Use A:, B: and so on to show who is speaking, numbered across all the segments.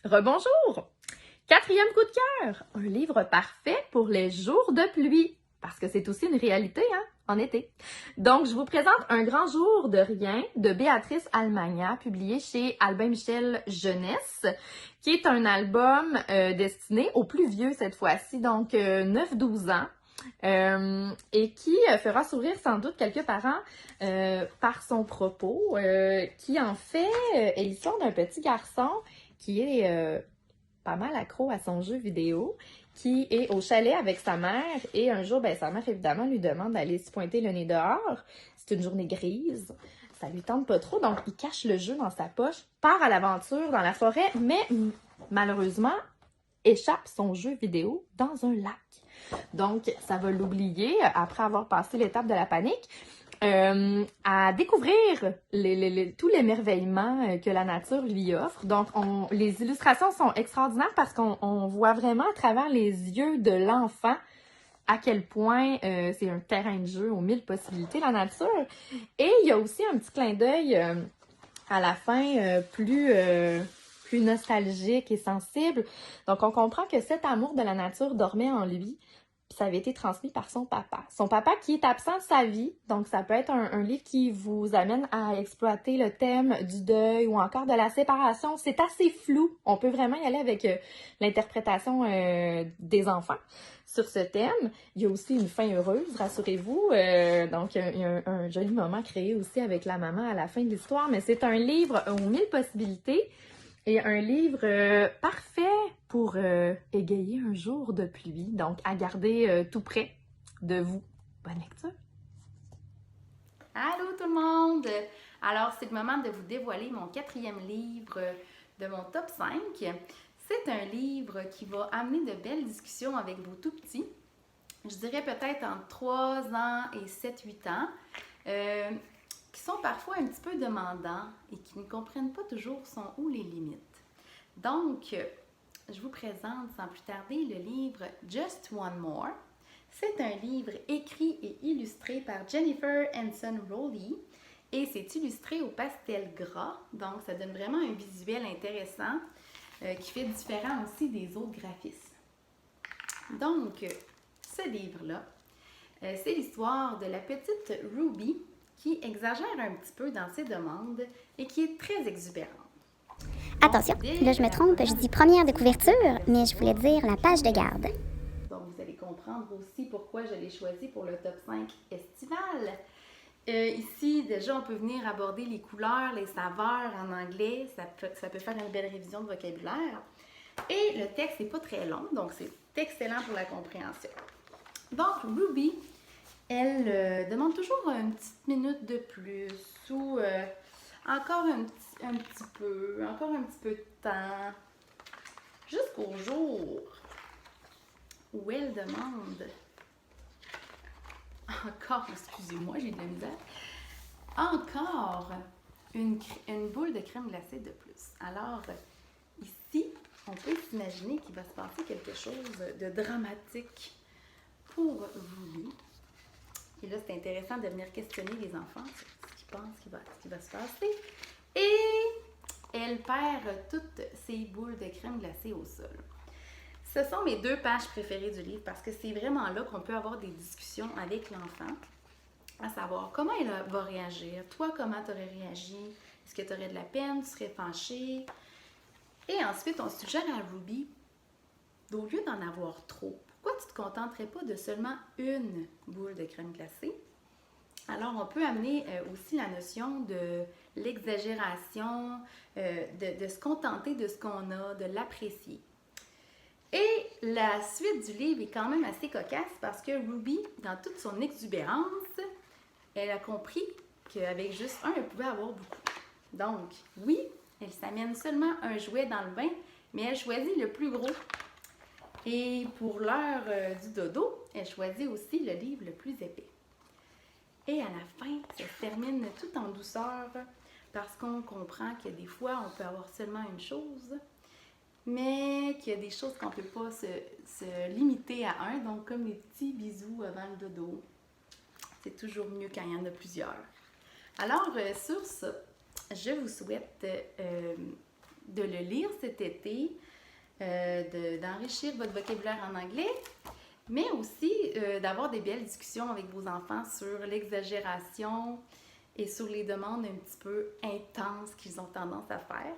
A: Rebonjour! Quatrième coup de cœur, un livre parfait pour les jours de pluie, parce que c'est aussi une réalité, en été. Donc, je vous présente Un grand jour de rien de Béatrice Almagna, publié chez Albin Michel Jeunesse, qui est un album destiné aux plus vieux cette fois-ci, donc 9-12 ans. Et qui fera sourire sans doute quelques parents par son propos, qui en fait est l'histoire d'un petit garçon qui est pas mal accro à son jeu vidéo, qui est au chalet avec sa mère et un jour, sa mère évidemment lui demande d'aller se pointer le nez dehors. C'est une journée grise, ça lui tente pas trop, donc il cache le jeu dans sa poche, part à l'aventure dans la forêt, mais malheureusement échappe son jeu vidéo dans un lac. Donc, ça va l'oublier après avoir passé l'étape de la panique. À découvrir tout l'émerveillement que la nature lui offre. Donc, les illustrations sont extraordinaires parce qu'on voit vraiment à travers les yeux de l'enfant à quel point c'est un terrain de jeu aux 1000 possibilités, la nature. Et il y a aussi un petit clin d'œil à la fin plus nostalgique et sensible. Donc, on comprend que cet amour de la nature dormait en lui. Puis ça avait été transmis par son papa. Son papa qui est absent de sa vie, donc ça peut être un livre qui vous amène à exploiter le thème du deuil ou encore de la séparation. C'est assez flou. On peut vraiment y aller avec l'interprétation des enfants sur ce thème. Il y a aussi une fin heureuse, rassurez-vous. Donc il y a un joli moment créé aussi avec la maman à la fin de l'histoire. Mais c'est un livre aux 1000 possibilités. Et un livre parfait pour égayer un jour de pluie, donc à garder tout près de vous. Bonne lecture!
B: Allô tout le monde! Alors, c'est le moment de vous dévoiler mon quatrième livre de mon top 5. C'est un livre qui va amener de belles discussions avec vos tout-petits. Je dirais peut-être entre 3 ans et 7-8 ans. Qui sont parfois un petit peu demandants et qui ne comprennent pas toujours sont où les limites. Donc, je vous présente sans plus tarder le livre Just One More. C'est un livre écrit et illustré par Jennifer Hanson Rowley et c'est illustré au pastel gras, donc ça donne vraiment un visuel intéressant qui fait différent aussi des autres graphismes. Donc, ce livre-là, c'est l'histoire de la petite Ruby qui exagère un petit peu dans ses demandes et qui est très exubérante.
C: Attention, là je me trompe, je dis première de couverture, mais je voulais dire la page de garde.
B: Donc vous allez comprendre aussi pourquoi je l'ai choisi pour le top 5 estival. Ici, déjà, on peut venir aborder les couleurs, les saveurs en anglais, ça peut faire une belle révision de vocabulaire. Et le texte n'est pas très long, donc c'est excellent pour la compréhension. Donc Ruby, elle demande toujours une petite minute de plus ou encore un petit peu de temps, jusqu'au jour où elle demande encore, excusez-moi, j'ai de la misère, encore une boule de crème glacée de plus. Alors, ici, on peut s'imaginer qu'il va se passer quelque chose de dramatique pour Ruby. Et là, c'est intéressant de venir questionner les enfants sur ce qu'ils pensent qu'il va se passer. Et elle perd toutes ses boules de crème glacée au sol. Ce sont mes 2 pages préférées du livre parce que c'est vraiment là qu'on peut avoir des discussions avec l'enfant, à savoir comment elle va réagir. Toi, comment tu aurais réagi? Est-ce que tu aurais de la peine? Tu serais fâchée? Et ensuite, on suggère à Ruby, au lieu d'en avoir trop, pourquoi tu ne te contenterais pas de seulement une boule de crème glacée? Alors, on peut amener aussi la notion de l'exagération, de se contenter de ce qu'on a, de l'apprécier. Et la suite du livre est quand même assez cocasse parce que Ruby, dans toute son exubérance, elle a compris qu'avec juste un, elle pouvait avoir beaucoup. Donc, oui, elle s'amène seulement un jouet dans le bain, mais elle choisit le plus gros. Et pour l'heure du dodo, elle choisit aussi le livre le plus épais. Et à la fin, ça se termine tout en douceur parce qu'on comprend que des fois, on peut avoir seulement une chose, mais qu'il y a des choses qu'on ne peut pas se limiter à un, donc comme les petits bisous avant le dodo. C'est toujours mieux quand il y en a plusieurs. Alors, sur ça, je vous souhaite de le lire cet été, d'enrichir votre vocabulaire en anglais, mais aussi d'avoir des belles discussions avec vos enfants sur l'exagération et sur les demandes un petit peu intenses qu'ils ont tendance à faire.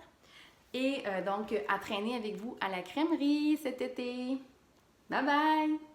B: Et donc, à traîner avec vous à la crèmerie cet été. Bye bye!